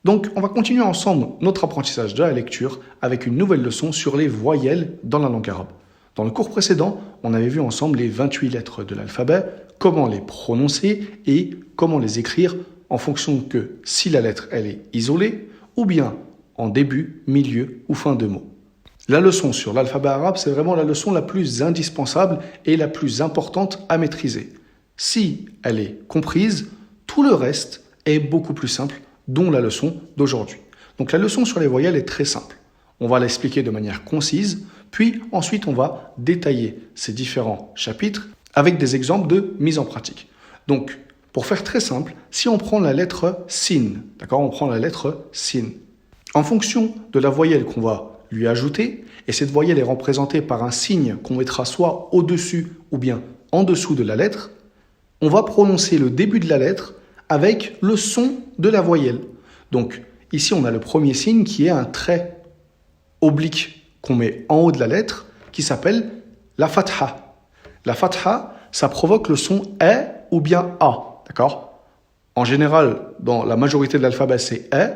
Donc, on va continuer ensemble notre apprentissage de la lecture avec une nouvelle leçon sur les voyelles dans la langue arabe. Dans le cours précédent, on avait vu ensemble les 28 lettres de l'alphabet, comment les prononcer et comment les écrire en fonction que si la lettre elle est isolée ou bien en début, milieu ou fin de mot. La leçon sur l'alphabet arabe, c'est vraiment la leçon la plus indispensable et la plus importante à maîtriser. Si elle est comprise, tout le reste est beaucoup plus simple, dont la leçon d'aujourd'hui. Donc la leçon sur les voyelles est très simple. On va l'expliquer de manière concise, puis ensuite on va détailler ces différents chapitres avec des exemples de mise en pratique. Donc, pour faire très simple, si on prend la lettre sin, d'accord, on prend la lettre sin. En fonction de la voyelle qu'on va lui ajouter, et cette voyelle est représentée par un signe qu'on mettra soit au-dessus ou bien en dessous de la lettre, on va prononcer le début de la lettre avec le son de la voyelle. Donc, ici, on a le premier signe qui est un trait oblique qu'on met en haut de la lettre qui s'appelle la fatha. La fatha, ça provoque le son E ou bien A, d'accord? En général, dans la majorité de l'alphabet, c'est E,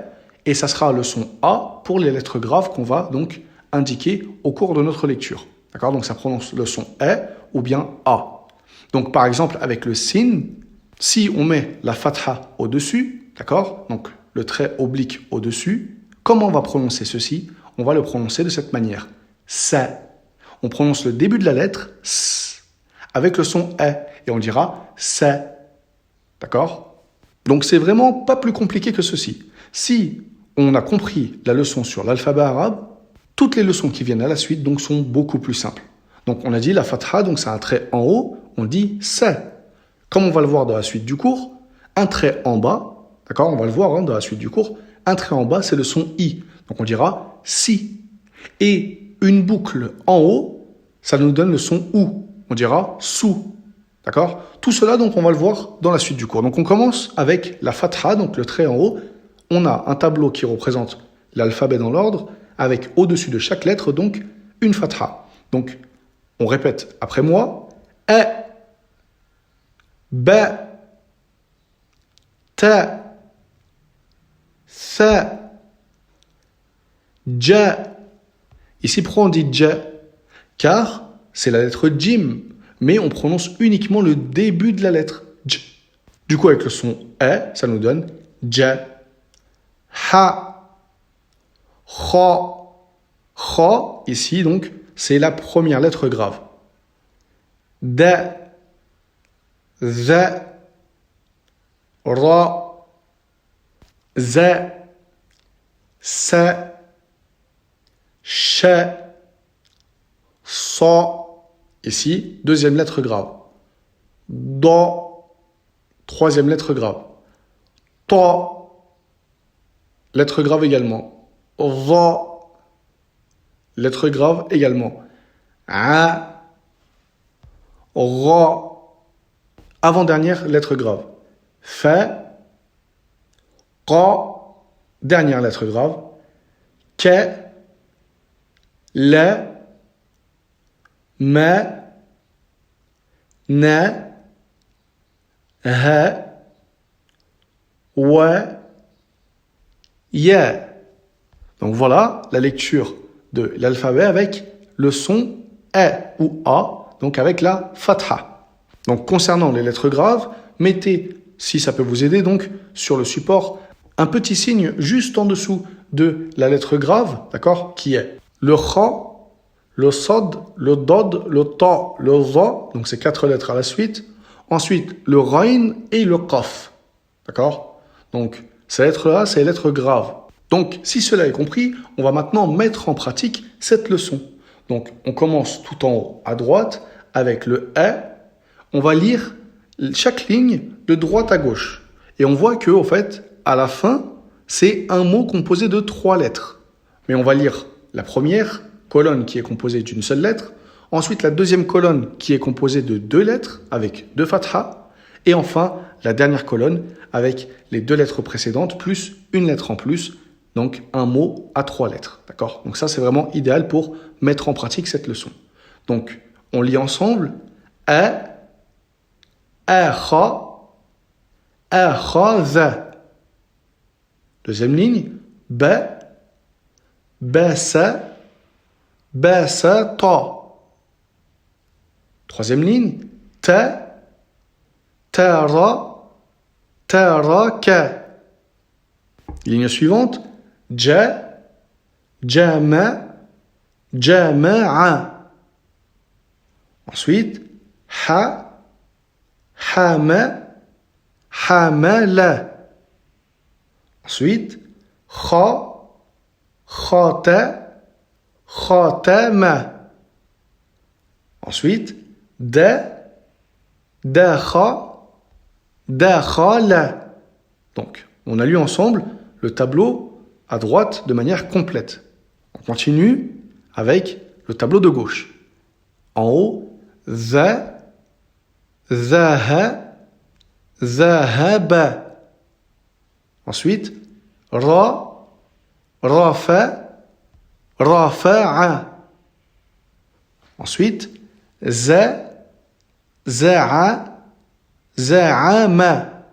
et ça sera le son A pour les lettres graves qu'on va donc indiquer au cours de notre lecture. D'accord? Donc ça prononce le son E ou bien A. Donc par exemple, avec le sin, si on met la fatha au-dessus, d'accord? Donc le trait oblique au-dessus, comment on va prononcer ceci? On va le prononcer de cette manière. Sa. On prononce le début de la lettre S avec le son E et on dira sa. D'accord? Donc c'est vraiment pas plus compliqué que ceci. Si on a compris la leçon sur l'alphabet arabe, toutes les leçons qui viennent à la suite donc sont beaucoup plus simples. Donc on a dit la fatha, donc c'est un trait en haut, on dit sa. Comme on va le voir dans la suite du cours, un trait en bas, d'accord, on va le voir dans la suite du cours, un trait en bas c'est le son i, donc on dira si. Et une boucle en haut, ça nous donne le son ou, on dira sous. D'accord? Tout cela, donc, on va le voir dans la suite du cours. Donc, on commence avec la fatha, donc le trait en haut. On a un tableau qui représente l'alphabet dans l'ordre, avec au-dessus de chaque lettre, donc, une fatha. Donc, on répète après moi. A, ba, ta, sa, ja. Ici, pourquoi on dit ja? Car c'est la lettre jim, mais on prononce uniquement le début de la lettre. J. Du coup, avec le son E, ça nous donne ja, ha, kha. Kha, ici, donc, c'est la première lettre grave. Da, za, ra, za, sa, sha, sa. Ici, deuxième lettre grave. Da, troisième lettre grave. Ta, lettre grave également. Va, lettre grave également. A, ra, avant-dernière lettre grave. Fa, qa, dernière lettre grave. Ka, la, ma, na, ha, wa, ya. Donc voilà la lecture de l'alphabet avec le son E ou A, donc avec la fatha. Donc concernant les lettres graves, mettez, si ça peut vous aider, donc sur le support, un petit signe juste en dessous de la lettre grave, d'accord, qui est le kha, le sad, le dod, le ta, le za, donc c'est 4 lettres à la suite. Ensuite, le rain et le qaf, d'accord? Donc ces lettres-là, c'est les lettres graves. Donc, si cela est compris, on va maintenant mettre en pratique cette leçon. Donc, on commence tout en haut à droite avec le E. On va lire chaque ligne de droite à gauche. Et on voit que, en fait, à la fin, c'est un mot composé de 3 lettres. Mais on va lire la première colonne qui est composée d'une seule lettre. Ensuite, la deuxième colonne qui est composée de 2 lettres avec 2 fatha. Et enfin, la dernière colonne avec les 2 lettres précédentes plus une lettre en plus. Donc, un mot à 3 lettres. D'accord? Donc ça, c'est vraiment idéal pour mettre en pratique cette leçon. Donc, on lit ensemble. A, kha, za. Deuxième ligne, ba, basa, basata. Troisième ligne, ta, tara, taraka. Ligne suivante, ja, jama, jama'a. Ensuite, ha, hama, hamala. Ensuite, kha, khata, khatama. Ensuite, da, dakha, dakhala. Donc, on a lu ensemble le tableau à droite de manière complète. On continue avec le tableau de gauche. En haut, za, zaha, zahaba. Ensuite, ra, rafa, rafa'a. Ensuite, za, za'a, za'ama.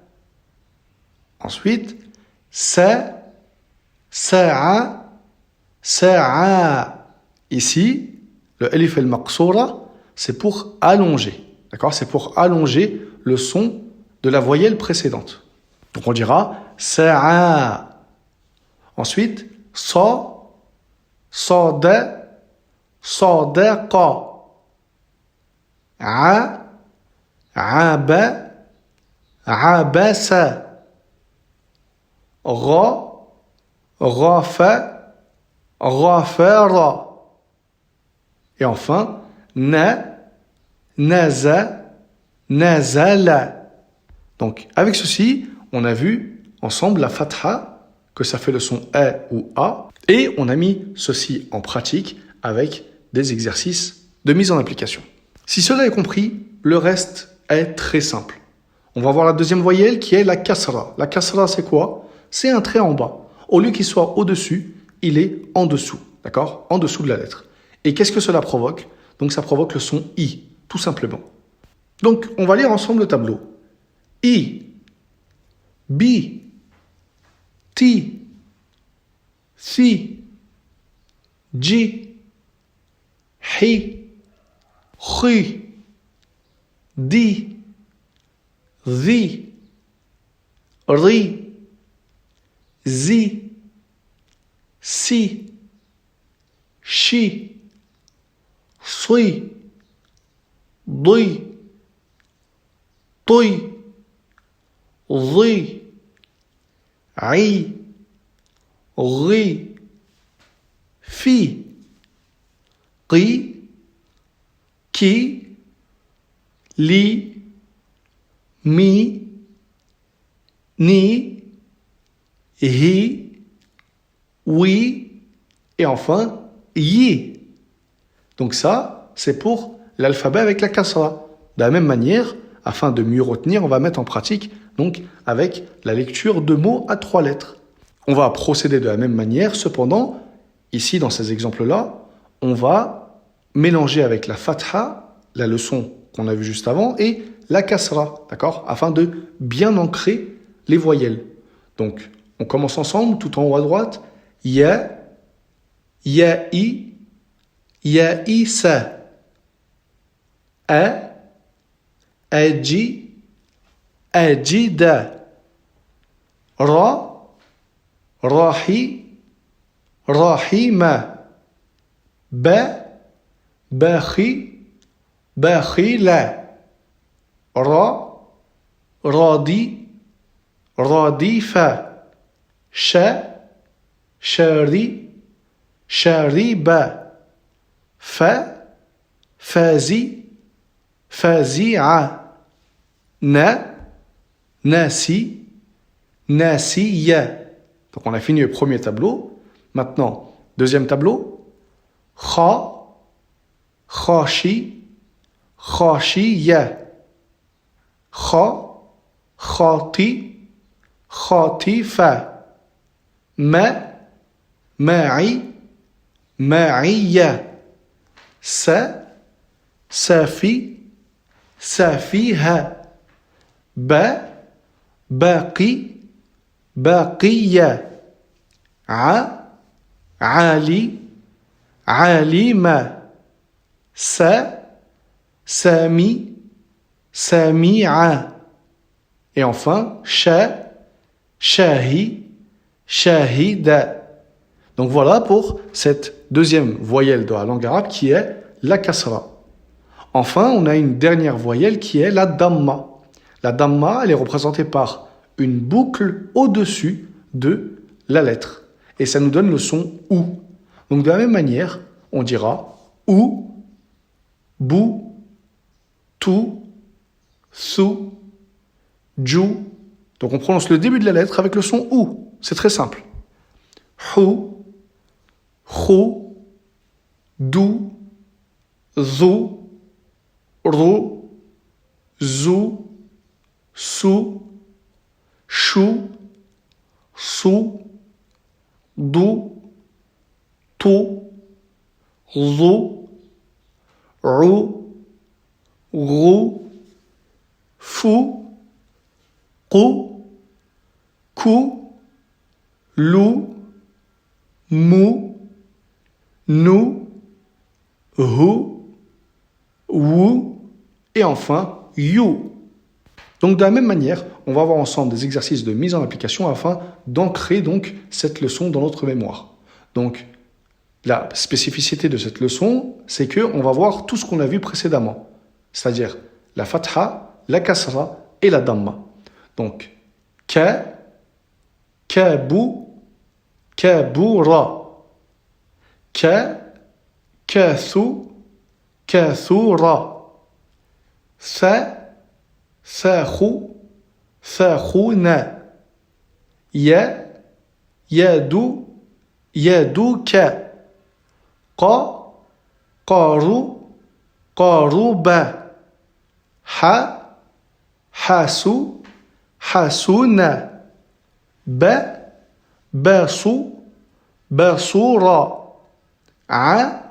Ensuite, sa, sa'a, sa'a. Ici, le alif al-maqsoura, c'est pour allonger. D'accord? C'est pour allonger le son de la voyelle précédente. Donc on dira sa'a. Ensuite, sa, sada, sadaqa. A, aba, abasa. Ra, rafa, rafara. Et enfin, na, naza, nazala. Donc, avec ceci, on a vu ensemble la fatha, que ça fait le son E ou A, et on a mis ceci en pratique avec des exercices de mise en application. Si cela est compris, le reste est très simple. On va voir la deuxième voyelle qui est la kasra. La kasra, c'est quoi? C'est un trait en bas. Au lieu qu'il soit au-dessus, il est en dessous. D'accord? En dessous de la lettre. Et qu'est-ce que cela provoque? Donc ça provoque le son I, tout simplement. Donc on va lire ensemble le tableau. I, bi, ti, si, ji, hi, khi, di, zi, ri, zi, si, shi, si, di, ti, zi, i, ri, fi, qi, ki, li, mi, ni, hi, oui, et enfin, yi. Donc ça, c'est pour l'alphabet avec la kasra. De la même manière, afin de mieux retenir, on va mettre en pratique donc avec la lecture de mots à 3 lettres. On va procéder de la même manière, cependant, ici dans ces exemples-là, on va mélanger avec la fatha, la leçon qu'on a vue juste avant, et la kasra, d'accord, afin de bien ancrer les voyelles. Donc, on commence ensemble, tout en haut à droite, ya, ya'i, ya'isa, a, aji, ajida, ra, rahi, rahima, ba, bakhi, bakhila, ra, radi, radifa, sha, shari, shariba, fa, fazi, fazi'a, na, nasi, nasiya. Donc on a fini le premier tableau. Maintenant, deuxième tableau. Kha, khashi, khashiya. Kha, khati, khatifa. Ma, ma'i, ma'iya. Sa, safi, safiha. Ba, baqi, baqiya. A, Ali, Alima. Sa, Sami, Sami'a. Et enfin, Sha, Shahi, Shahida. Donc voilà pour cette deuxième voyelle de la langue arabe qui est la kasra. Enfin, on a une dernière voyelle qui est la damma. La damma, elle est représentée par une boucle au-dessus de la lettre. Et ça nous donne le son ou. Donc de la même manière, on dira ou, bou, tu, su, ju. Donc on prononce le début de la lettre avec le son ou. C'est très simple. Hu, khu, du, zu, ru, zu, su, shu, su, du, tu, zu, ru, ru, fu, qu, ku, lu, mu, nu, hu, wu, et enfin you. Donc de la même manière, on va voir ensemble des exercices de mise en application afin d'ancrer donc cette leçon dans notre mémoire. Donc la spécificité de cette leçon, c'est qu'on va voir tout ce qu'on a vu précédemment, c'est-à-dire la fatha, la kasra et la damma. Donc ka, kabu, kabura, ka, kathu, kathura, sa, sakhu, sakhuna, ya, yadu, yaduka, qa, qaru, qaruba, ha, hasu, hasuna, ba, basu, basura, a,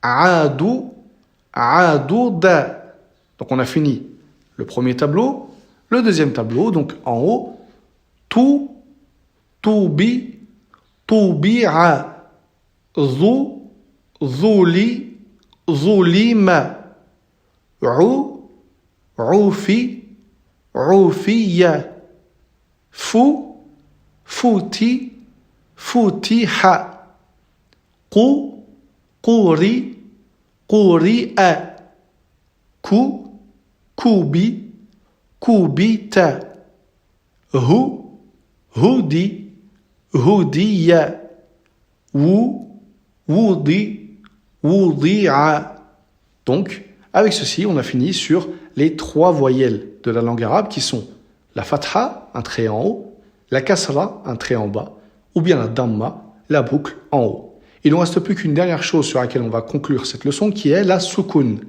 adu, aduda. Donc on a fini le premier tableau, le deuxième tableau, donc en haut, tu, tubi, tubi'a, zu, zuli, zulima, u, ufi, ufiya, fu, futi, futiha, qu, quri, quri'a, ku, kubi, kubita, hu, hudi, hudiya, wu, wudi, wudi'a. Donc, avec ceci, on a fini sur les trois voyelles de la langue arabe qui sont la fatha, un trait en haut, la kasra, un trait en bas, ou bien la damma, la boucle en haut. Il ne nous reste plus qu'une dernière chose sur laquelle on va conclure cette leçon qui est la soukoun.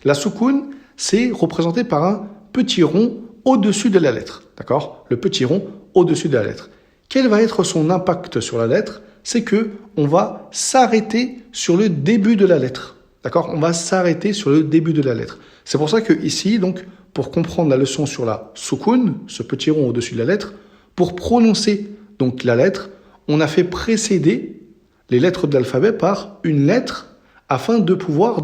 La soukoun, c'est représenté par un petit rond au-dessus de la lettre. D'accord ? Le petit rond au-dessus de la lettre. Quel va être son impact sur la lettre ? C'est que on va s'arrêter sur le début de la lettre. D'accord ? On va s'arrêter sur le début de la lettre. C'est pour ça que ici, donc, pour comprendre la leçon sur la soukoun, ce petit rond au-dessus de la lettre, pour prononcer donc la lettre, on a fait précéder les lettres de l'alphabet par une lettre afin de pouvoir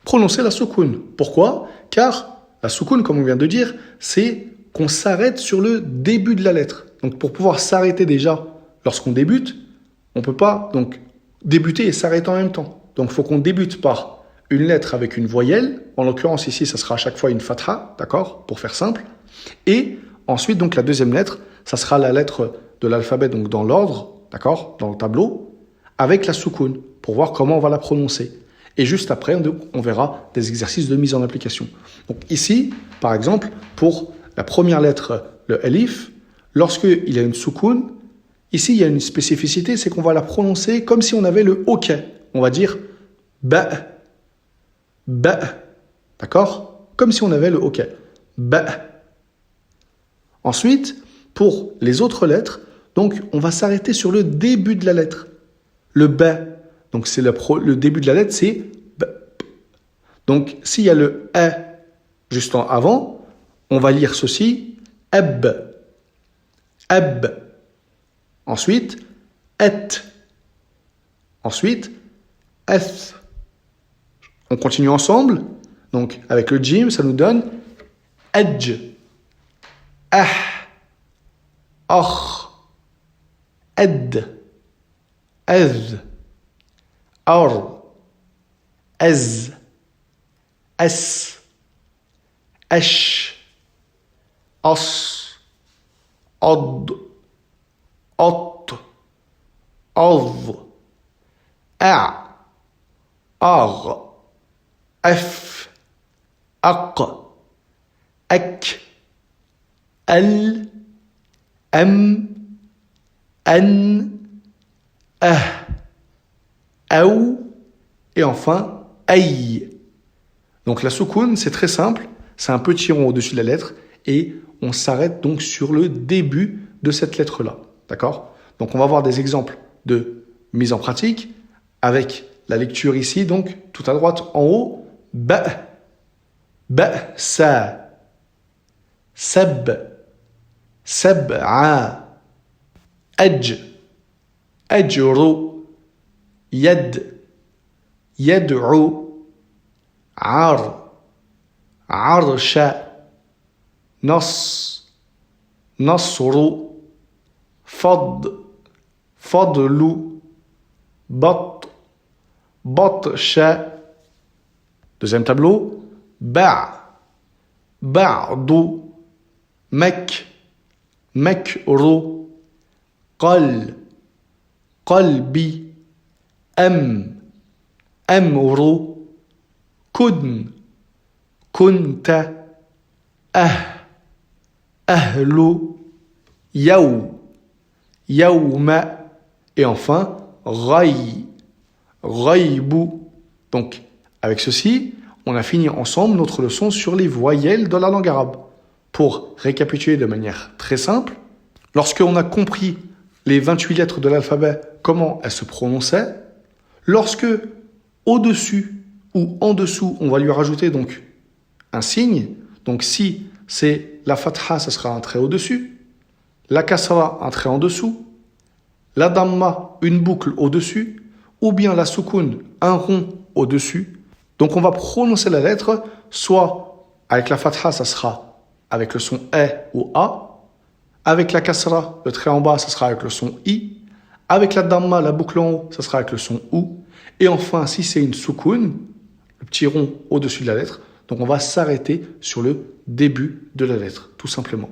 prononcer la soukoun. Pourquoi ? Car la soukoun, comme on vient de dire, c'est qu'on s'arrête sur le début de la lettre. Donc pour pouvoir s'arrêter déjà lorsqu'on débute, on ne peut pas donc débuter et s'arrêter en même temps. Donc il faut qu'on débute par une lettre avec une voyelle. En l'occurrence ici, ça sera à chaque fois une fatha, d'accord, pour faire simple. Et ensuite, donc la deuxième lettre, ça sera la lettre de l'alphabet donc dans l'ordre, d'accord, dans le tableau, avec la soukoun, pour voir comment on va la prononcer. Et juste après, on verra des exercices de mise en application. Donc ici, par exemple, pour la première lettre, le alif, lorsqu'il y a une soukoun, ici, il y a une spécificité, c'est qu'on va la prononcer comme si on avait le ok. On va dire ba, ba, d'accord ? Comme si on avait le ok. Ba. Ensuite, pour les autres lettres, donc on va s'arrêter sur le début de la lettre. Le ba. Donc c'est le début de la lettre, c'est b. Donc s'il y a le a juste avant, on va lire ceci ab, ab. Ensuite, et. Ensuite, eth. On continue ensemble. Donc, avec le jim, ça nous donne edge. Ah. Och. Ed. Ez. Ar. Ez. Es. Esh. As. Od. Ot. Oz. A. Ar. F. Aq. Ek. L. M. N. Aou. Et enfin, aïe. Donc la soukoun, c'est très simple. C'est un petit rond au-dessus de la lettre et on s'arrête donc sur le début de cette lettre-là. D'accord? Donc on va voir des exemples de mise en pratique avec la lecture ici, donc tout à droite en haut. Ba. Ba. Sa. Sab. Sab'a. Edge. Ajru. Yad. Yad'u. Ar. Arsha. Nas. Nasru. Fad. Fadlu. Bat. Batsha. Deuxième tableau. Ba'. Ba'du. Mek. Mekru. Qal. Qalbi. Amru. Kun. Kunta. Ahlu. Yaw. Yawma. Et enfin, Ray. Raybu. Donc, avec ceci, on a fini ensemble notre leçon sur les voyelles de la langue arabe. Pour récapituler de manière très simple, lorsqu'on a compris les 28 lettres de l'alphabet, comment elles se prononçaient, lorsque au-dessus ou en dessous, on va lui rajouter donc un signe, donc si c'est la fatha, ça sera un trait au-dessus, la kasra, un trait en dessous, la damma, une boucle au-dessus, ou bien la soukoun, un rond au-dessus. Donc on va prononcer la lettre, soit avec la fatha, ça sera avec le son E ou A, avec la kasra, le trait en bas, ça sera avec le son I, avec la damma, la boucle en haut, ça sera avec le son OU, et enfin, si c'est une soukoun, le petit rond au-dessus de la lettre, donc on va s'arrêter sur le début de la lettre, tout simplement.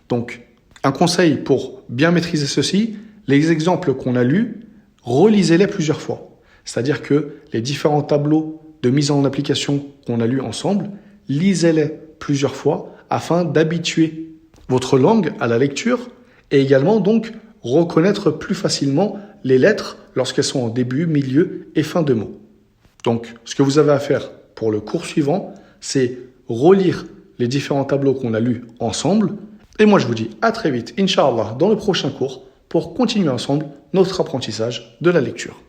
Donc, un conseil pour bien maîtriser ceci, les exemples qu'on a lus, relisez-les plusieurs fois. C'est-à-dire que les différents tableaux de mise en application qu'on a lus ensemble, lisez-les plusieurs fois afin d'habituer votre langue à la lecture et également donc reconnaître plus facilement les lettres lorsqu'elles sont en début, milieu et fin de mot. Donc, ce que vous avez à faire pour le cours suivant, c'est relire les différents tableaux qu'on a lus ensemble. Et moi, je vous dis à très vite, Inch'Allah, dans le prochain cours pour continuer ensemble notre apprentissage de la lecture.